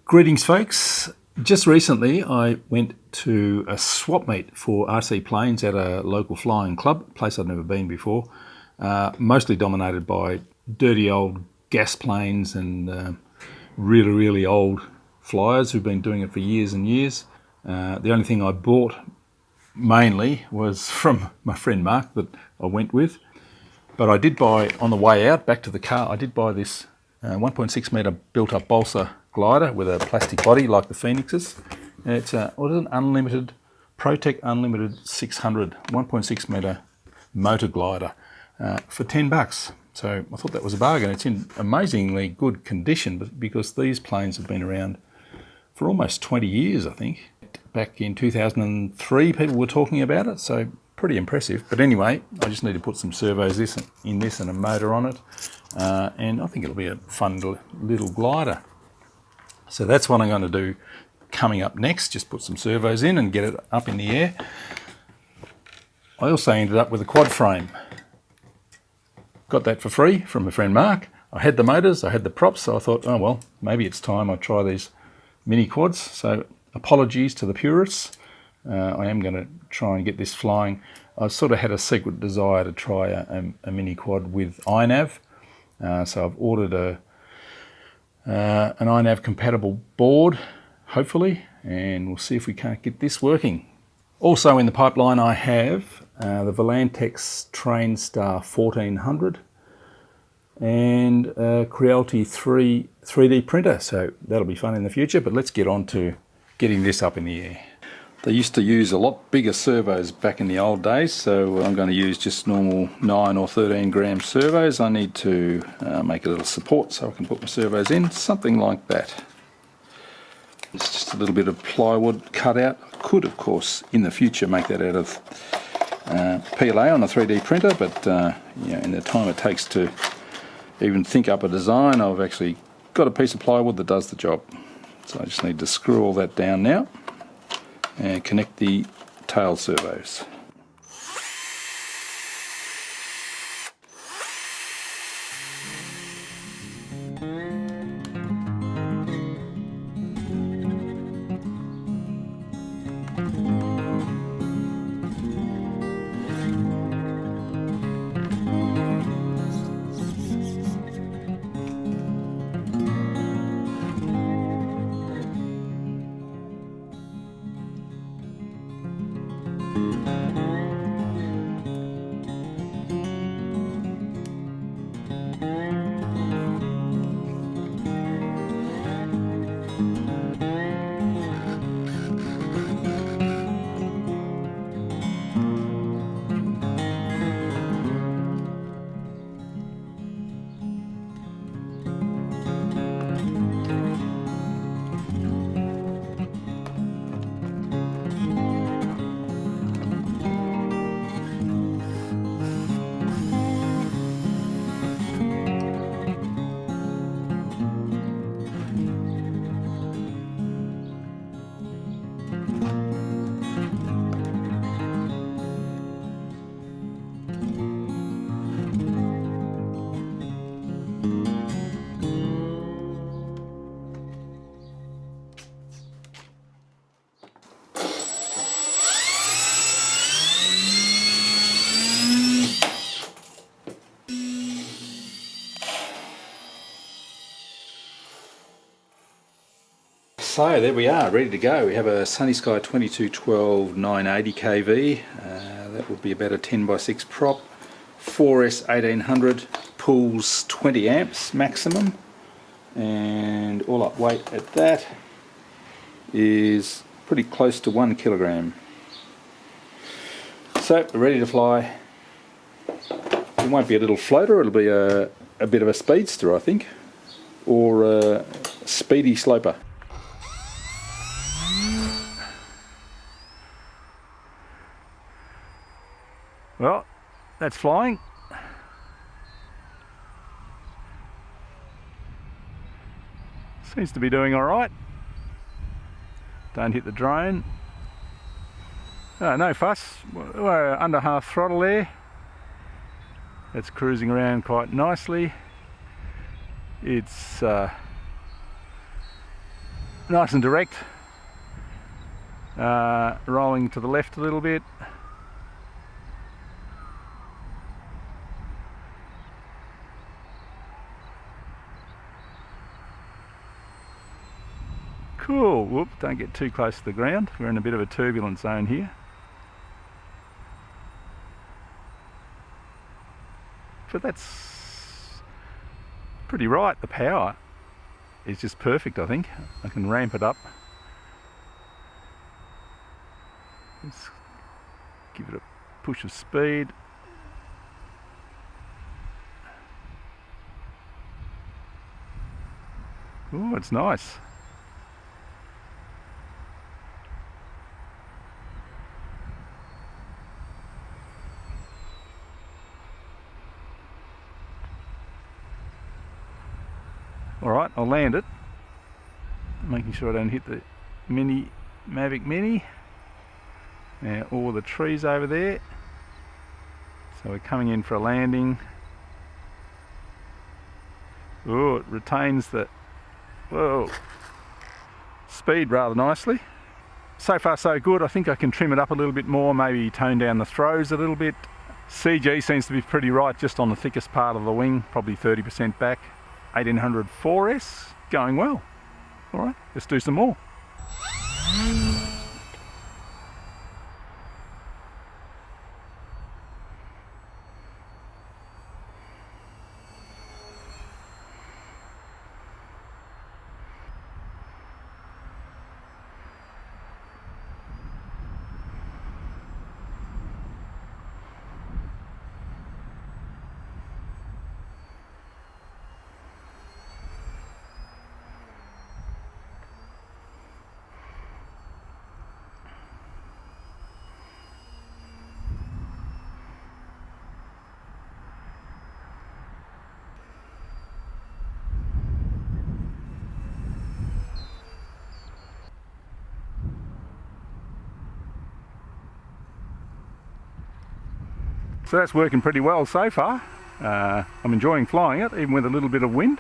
Greetings folks. Just recently I went to a swap meet for RC planes at a local flying club, a place I'd never been before, mostly dominated by dirty old gas planes and really old flyers who've been doing it for years and years. The only thing I bought mainly was from my friend Mark that I went with, but I did buy, on the way out back to the car, I did buy this 1.6 metre built up balsa glider with a plastic body like the Phoenixes. It's what is an unlimited ProTech Unlimited 600 1.6 metre motor glider for $10. So I thought that was a bargain. It's in amazingly good condition because these planes have been around for almost 20 years, I think. Back in 2003 people were talking about it, so pretty impressive. But anyway, I just need to put some servos in this and a motor on it, and I think it'll be a fun little glider. So that's what I'm going to do coming up next, just put some servos in and get it up in the air. I also ended up with a quad frame. Got that for free from my friend Mark. I had the motors, I had the props, so I thought, oh well, maybe it's time I try these mini quads. So apologies to the purists. I am going to try and get this flying. I sort of had a secret desire to try a mini quad with iNav. So I've ordered an iNav compatible board, hopefully, and we'll see if we can't get this working. Also in the pipeline I have the Volantex Trainstar 1400 and a Creality 3D printer, so that'll be fun in the future, but let's get on to getting this up in the air. They used to use a lot bigger servos back in the old days, so I'm going to use just normal 9 or 13 gram servos. I need to make a little support so I can put my servos in, something like that. It's just a little bit of plywood cut out. I could, of course, in the future make that out of PLA on a 3D printer, but in the time it takes to even think up a design, I've actually got a piece of plywood that does the job. So I just need to screw all that down now and connect the tail servos. So there we are, ready to go. We have a Sunny Sky 2212 980 kV. That would be about a 10x6 prop. 4S 1800, pulls 20 amps maximum, and all up weight at that is pretty close to 1 kilogram. So we're ready to fly. It won't be a little floater, it'll be a bit of a speedster, I think, or a speedy sloper. Well, that's flying. Seems to be doing all right. Don't hit the drone. Oh, no fuss. We're under half throttle there. It's cruising around quite nicely. It's nice and direct. Rolling to the left a little bit. Cool. Whoop, don't get too close to the ground. We're in a bit of a turbulent zone here. But that's pretty right. The power is just perfect, I think. I can ramp it up. Let's give it a push of speed. Oh, it's nice. Alright, I'll land it, making sure I don't hit the Mavic Mini or the trees over there. So we're coming in for a landing. Oh, it retains the speed rather nicely. So far so good. I think I can trim it up a little bit more, maybe tone down the throws a little bit. CG seems to be pretty right just on the thickest part of the wing, probably 30% back. 1800 4S, going well. Alright, let's do some more. So that's working pretty well so far. I'm enjoying flying it, even with a little bit of wind.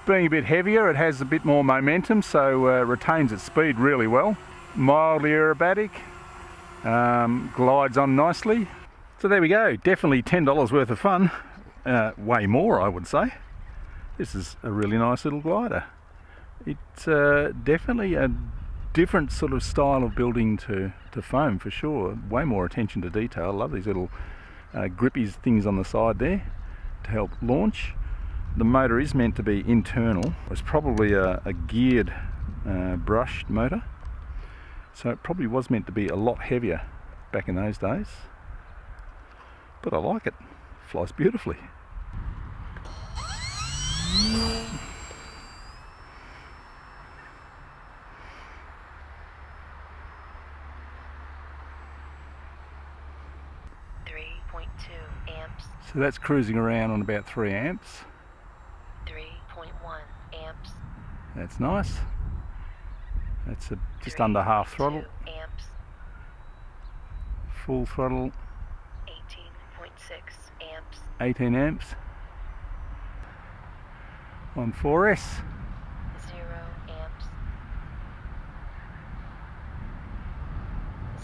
Being a bit heavier, it has a bit more momentum, so retains its speed really well. Mildly aerobatic, glides on nicely. So there we go, definitely $10 worth of fun. Way more, I would say. This is a really nice little glider. It's definitely a different sort of style of building to foam for sure. Way more attention to detail. I love these little grippy things on the side there to help launch. The motor is meant to be internal. It's probably a geared brushed motor, so it probably was meant to be a lot heavier back in those days, but I like it. Flies beautifully. Amps. So that's cruising around on about 3 amps. 3.1 amps. That's nice. That's just under half throttle. Amps. Full throttle. 18.6 amps. 18 amps. On 4S. 0 amps.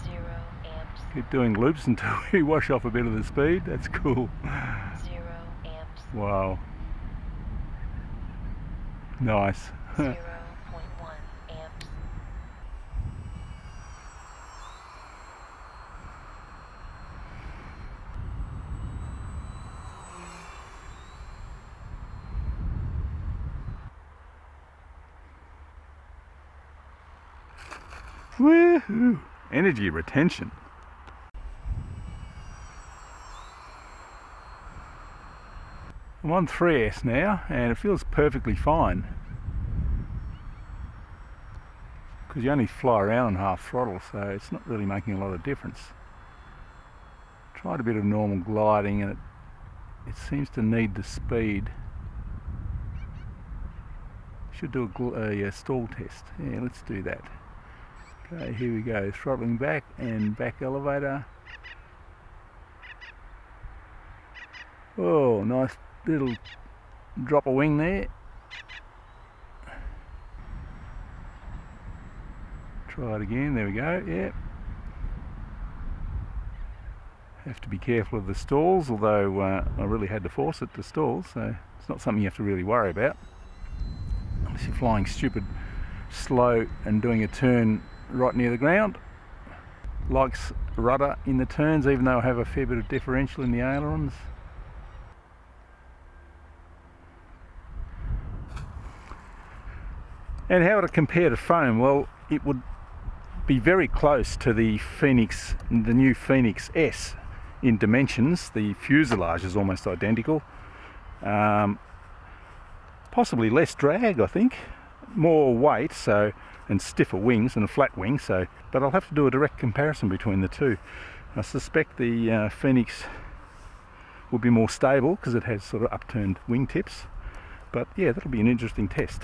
0 amps. Keep doing loops until we wash off a bit of the speed. That's cool. 0 amps. Wow. Nice. 0.1 amps. Woohoo! Energy retention. I'm on 3S now and it feels perfectly fine, because you only fly around on half throttle, so it's not really making a lot of difference. Tried a bit of normal gliding and it seems to need the speed. Should do a stall test. Yeah, let's do that. Okay, here we go, throttling back and back elevator. Oh, nice little drop of wing there. Try it again, there we go, yeah. Have to be careful of the stalls, although I really had to force it to stall, so it's not something you have to really worry about. Unless you're flying stupid slow and doing a turn right near the ground. Likes rudder in the turns, even though I have a fair bit of differential in the ailerons. And how would it compare to foam? Well, it would be very close to the Phoenix, the new Phoenix S in dimensions. The fuselage is almost identical. Possibly less drag, I think. More weight, so, and stiffer wings and a flat wing, so, but I'll have to do a direct comparison between the two. I suspect the Phoenix will be more stable because it has sort of upturned wing tips, but yeah, that'll be an interesting test.